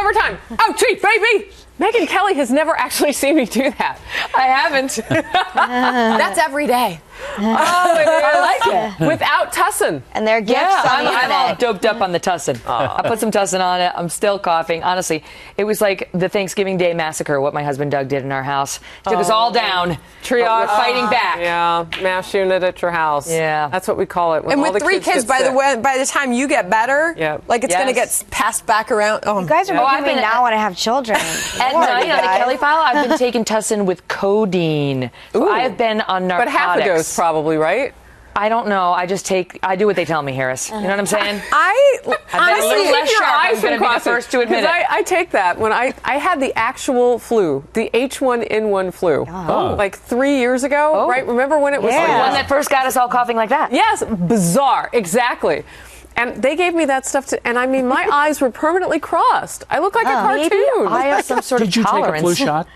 overtime. OT, baby. Megyn Kelly has never actually seen me do that. I haven't. That's every day. Oh, it is. I like it. Without tussin. And their gifts I'm all doped up on the tussin. I put some tussin on it. I'm still coughing. Honestly, it was like the Thanksgiving Day massacre, what my husband Doug did in our house. Took us all down. Triage. We're fighting back. Yeah, mass unit at your house. Yeah. That's what we call it. And with 3 kids, by the time you get better, like it's going to get passed back around. Oh, you guys are making me now want to have children. At night on the Kelly File, I've been taking tussin with codeine. So I have been on narcotics. But half a dose probably, right? I don't know. I do what they tell me, Harris. You know what I'm saying? I honestly, less sharp. I'm going to be the first to admit it. I take that when I had the actual flu, the H1N1 flu, like 3 years ago, right? Remember when it was the one that first got us all coughing like that? Yes, bizarre, exactly. And they gave me that stuff, and I mean, my eyes were permanently crossed. I look like a cartoon. I have some sort of Did you tolerance. take a flu shot?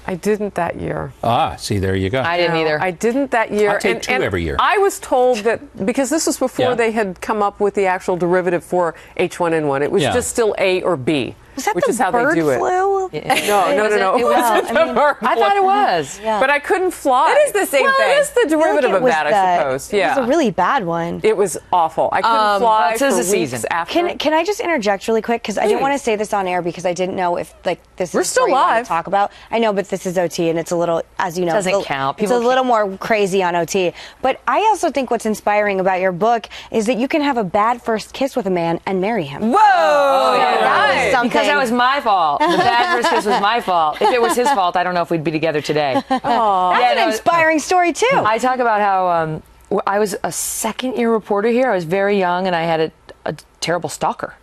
I didn't that year. See, there you go. I didn't either. I didn't that year. I take two every year. I was told that, because this was before they had come up with the actual derivative for H1N1, it was just still A or B. Was that which the is how bird they do it. flu? No. It wasn't the bird flu. I thought it was. Yeah. But I couldn't fly. It is the same thing. It is the derivative of that, I suppose. Yeah. It was a really bad one. It was awful. I couldn't fly for weeks season. after. Can I just interject really quick? Because I didn't want to say this on air because I didn't know if this We're is a story still you want live. to talk about. I know, but this is OT and it's a little, as you know, Doesn't count. It's a little more crazy on OT. But I also think what's inspiring about your book is that you can have a bad first kiss with a man and marry him. Whoa! That was something. Because that was my fault. The bad first kiss was my fault. If it was his fault, I don't know if we'd be together today. That's an inspiring story too. I talk about how I was a second-year reporter here. I was very young, and I had a terrible stalker.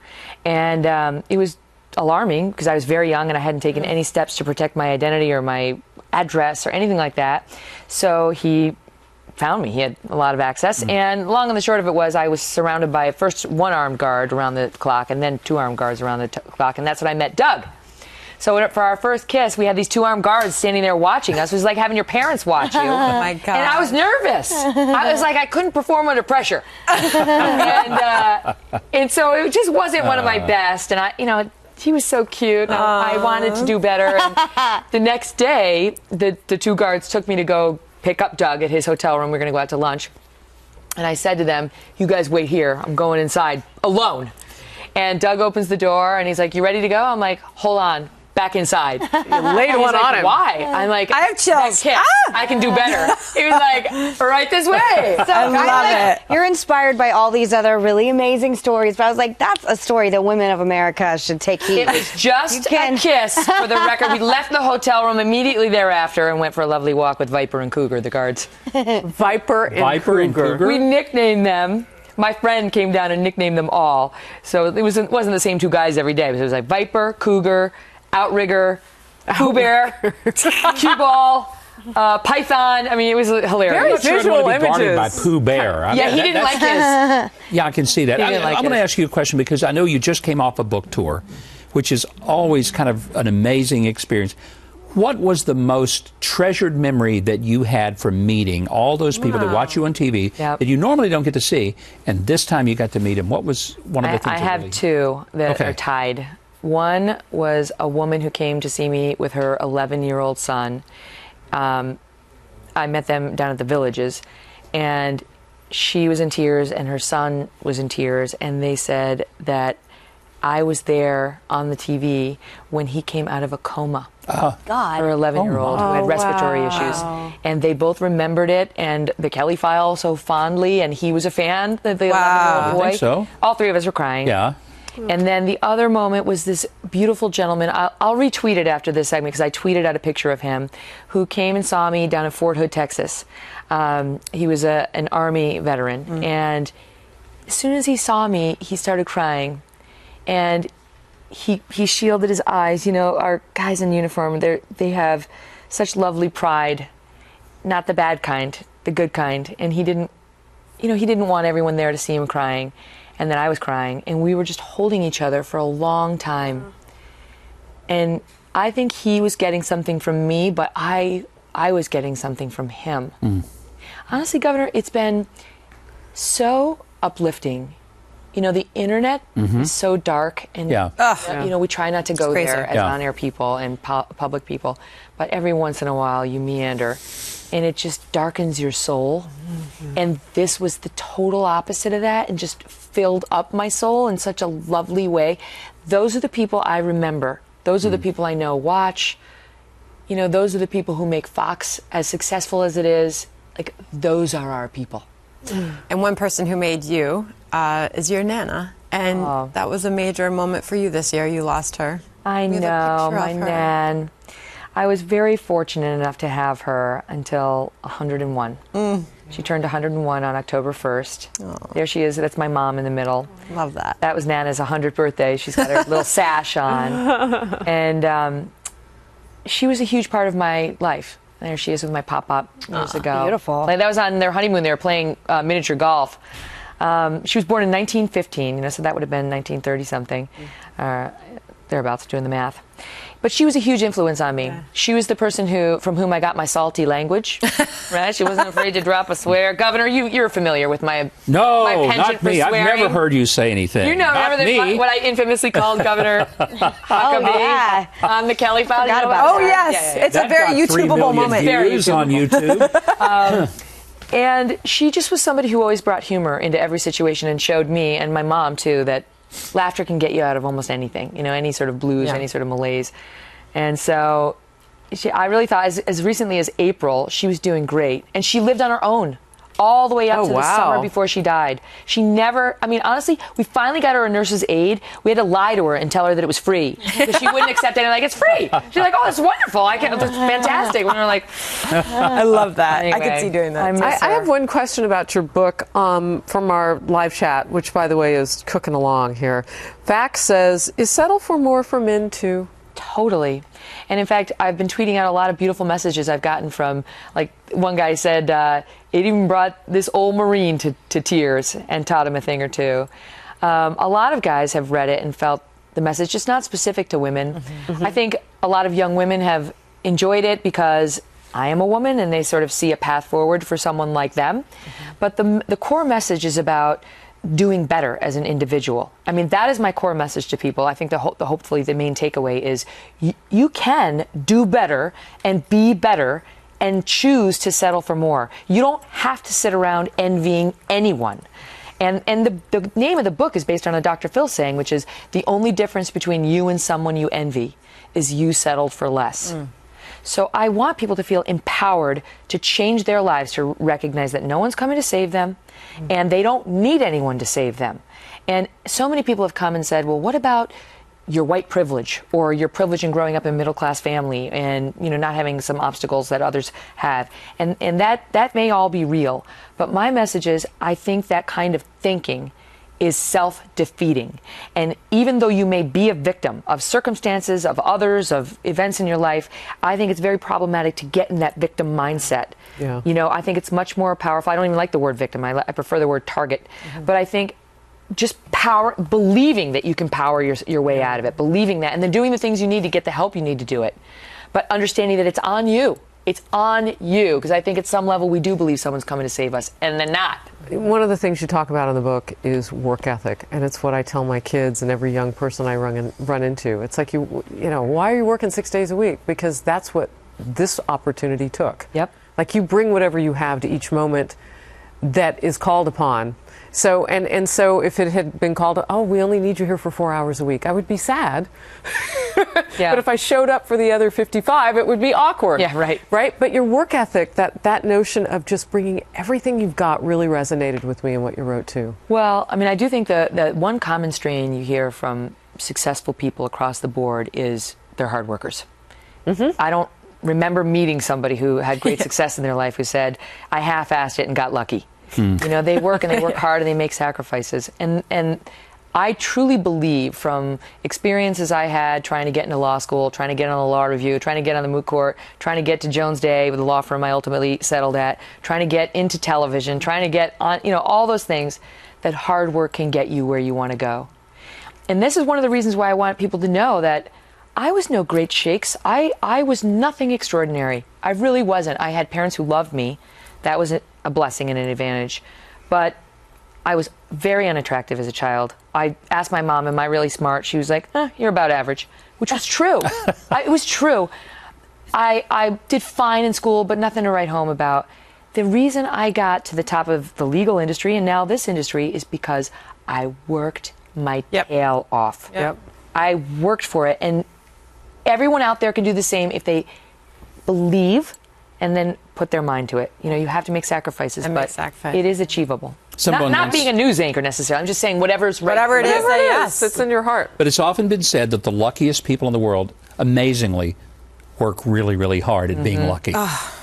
And it was alarming because I was very young and I hadn't taken any steps to protect my identity or my address or anything like that. So he found me. He had a lot of access. And long and the short of it was I was surrounded by first one armed guard around the clock and then two armed guards around the clock. And that's when I met Doug. So for our first kiss, we had these two armed guards standing there watching us. It was like having your parents watch you. Oh, my God. And I was nervous. I was like, I couldn't perform under pressure. And so it just wasn't one of my best. And he was so cute. And I wanted to do better. And the next day, the two guards took me to go pick up Doug at his hotel room. We were going to go out to lunch. And I said to them, you guys wait here. I'm going inside alone. And Doug opens the door and he's like, you ready to go? I'm like, hold on. Back inside. You laid one on him. Why? I'm like, I have chills. I can do better. He was like, right this way. So I love it. You're inspired by all these other really amazing stories, but I was like, that's a story that women of America should take heed. It was just a kiss, for the record. We left the hotel room immediately thereafter and went for a lovely walk with Viper and Cougar, the guards. Viper and Cougar. We nicknamed them. My friend came down and nicknamed them all. So it wasn't the same two guys every day. It was like Viper, Cougar, Outrigger, Pooh Bear, Cue Ball, Python. I mean, it was hilarious. Very visual be guarded by images. Pooh Bear. He didn't like his. Yeah, I can see that. He didn't like I'm going to it. ask you a question because I know you just came off a book tour, which is always kind of an amazing experience. What was the most treasured memory that you had from meeting all those people that watch you on TV that you normally don't get to see, and this time you got to meet them? What was one of the things? I have two that are tied. One was a woman who came to see me with her 11-year-old son. I met them down at the Villages, and she was in tears and her son was in tears, and they said that I was there on the TV when he came out of a coma. God. Her 11-year-old who had respiratory issues. And they both remembered it and the Kelly File so fondly, and he was a fan, the 11-year-old boy. I think so. All three of us were crying. Yeah. And then the other moment was this beautiful gentleman. I'll retweet it after this segment because I tweeted out a picture of him who came and saw me down in Fort Hood, Texas. He was an Army veteran. And as soon as he saw me, he started crying. And he shielded his eyes. You know, our guys in uniform, they have such lovely pride. Not the bad kind, the good kind. And he didn't want everyone there to see him crying. And then I was crying, and we were just holding each other for a long time. And I think he was getting something from me, but I was getting something from him. Honestly, Governor, it's been so uplifting you know, the internet is so dark, and you know, we try not to go there as on-air people and public people, but every once in a while you meander, and it just darkens your soul. And this was the total opposite of that, and just filled up my soul in such a lovely way. Those are the people I remember. Those are the people I know watch. You know, those are the people who make Fox as successful as it is. Like, those are our people. And one person who made you is your Nana. And that was a major moment for you this year. You lost her. I know, my Nan. I was very fortunate enough to have her until 101. She turned 101 on October 1st. There she is. That's my mom in the middle. Love that. That was Nana's 100th birthday. She's got her little sash on. And she was a huge part of my life. There she is with my pop-up years ago. Beautiful. Like, that was on their honeymoon. They were playing miniature golf. She was born in 1915, you know, so that would have been 1930-something. Thereabouts, doing the math. But she was a huge influence on me. Yeah. She was the person from whom I got my salty language. Right? She wasn't afraid to drop a swear. Governor, you're familiar with my penchant not me. for swearing. I've never heard you say anything. You know, remember what I infamously called Governor Huckabee on the Kelly File? Forgot about Oh, yes. It's a very YouTubeable moment. Views on YouTube. And she just was somebody who always brought humor into every situation, and showed me and my mom, too, that laughter can get you out of almost anything, you know, any sort of blues, any sort of malaise. And so I really thought as recently as April, she was doing great. And she lived on her own all the way up to the summer before she died. She never, I mean, honestly, we finally got her a nurse's aid. We had to lie to her and tell her that it was free, because she wouldn't accept it. And like, it's free. She's like, oh, that's wonderful. That's fantastic. And we were like, I love that. Anyway, I could see doing that. I have one question about your book from our live chat, which, by the way, is cooking along here. Vax says, is settle for more for men, too? Totally. And in fact, I've been tweeting out a lot of beautiful messages I've gotten from, like, one guy said, it even brought this old Marine to tears and taught him a thing or two. A lot of guys have read it and felt the message, just not specific to women. I think a lot of young women have enjoyed it because I am a woman, and they sort of see a path forward for someone like them. But the core message is about doing better as an individual. I mean, that is my core message to people. I think hopefully the main takeaway is you can do better and be better and choose to settle for more. You don't have to sit around envying anyone. And the name of the book is based on a Dr. Phil saying, which is, the only difference between you and someone you envy is you settled for less. So I want people to feel empowered to change their lives, to recognize that no one's coming to save them, and they don't need anyone to save them. And so many people have come and said, well, what about your white privilege, or your privilege in growing up in a middle-class family and, you know, not having some obstacles that others have? And that may all be real. But my message is, I think that kind of thinking is self-defeating. And even though you may be a victim of circumstances, of others, of events in your life, I think it's very problematic to get in that victim mindset. Yeah. You know, I think it's much more powerful. I don't even like the word victim. I prefer the word target. But I think just believing that you can power your way out of it, believing that, and then doing the things you need to get the help you need to do it. But understanding that it's on you. It's on you, because I think at some level we do believe someone's coming to save us, and they're not. One of the things you talk about in the book is work ethic, and it's what I tell my kids and every young person I run into. It's like, you know, why are you working 6 days a week? Because that's what this opportunity took. Yep. Like, you bring whatever you have to each moment that is called upon. So, and so if it had been called, oh, we only need you here for 4 hours a week, I would be sad. Yeah. But if I showed up for the other 55, it would be awkward. Yeah, right. Right? But your work ethic, that notion of just bringing everything you've got, really resonated with me in what you wrote too. Well, I mean, I do think that one common strain you hear from successful people across the board is they're hard workers. I don't remember meeting somebody who had great success in their life who said, I half-assed it and got lucky. You know, they work and they work hard and they make sacrifices. And I truly believe, from experiences I had trying to get into law school, trying to get on the law review, trying to get on the moot court, trying to get to Jones Day with the law firm I ultimately settled at, trying to get into television, trying to get on, you know, all those things, that hard work can get you where you want to go. And this is one of the reasons why I want people to know that I was no great shakes. I was nothing extraordinary. I really wasn't. I had parents who loved me. That was a blessing and an advantage. But I was very unattractive as a child. I asked my mom, am I really smart? She was like, you're about average, which was true. It was true. I did fine in school, but nothing to write home about. The reason I got to the top of the legal industry and now this industry is because I worked my tail off. Yep. I worked for it, and everyone out there can do the same if they believe and then put their mind to it. You know, you have to make sacrifices, but it is achievable. Not being a news anchor necessarily. I'm just saying whatever's right. Whatever it is, say yes. It's in your heart. But it's often been said that the luckiest people in the world, amazingly, work really, really hard at being lucky.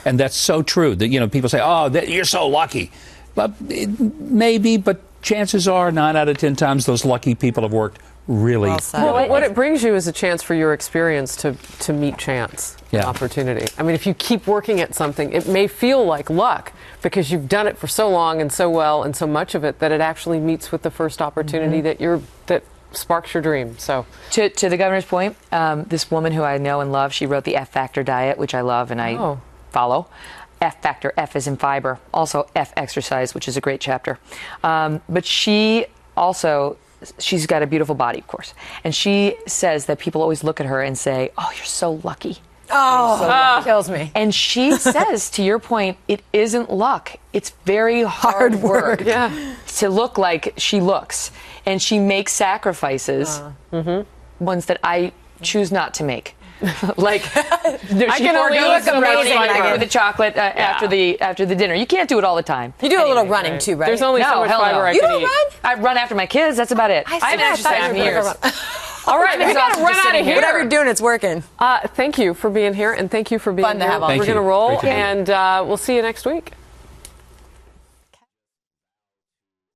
And that's so true. That, you know, people say, you're so lucky. But maybe, but chances are 9 out of 10 times those lucky people have worked really well, what it brings you is a chance for your experience to meet chance, opportunity. I mean, if you keep working at something, it may feel like luck because you've done it for so long and so well and so much of it that it actually meets with the first opportunity that sparks your dream. So to the governor's point, this woman who I know and love, she wrote the F Factor diet, which I love and I follow. F Factor, F is in fiber, also F exercise, which is a great chapter. But she's got a beautiful body, of course. And she says that people always look at her and say, you're so lucky. Kills me. And she says, to your point, it isn't luck. It's very hard work to look like she looks. And she makes sacrifices, ones that I choose not to make. Like, I can only look amazing with the chocolate after the dinner. You can't do it all the time. You do a little running too, right? There's only so much fiber I You can don't eat. run? I run after my kids. That's about it. I haven't exercised in years. All right, we gotta run out of here. Whatever you're doing, it's working. Thank you for being here, and thank you for being Fun to have all. We're going to roll, Great to be here. and we'll see you next week.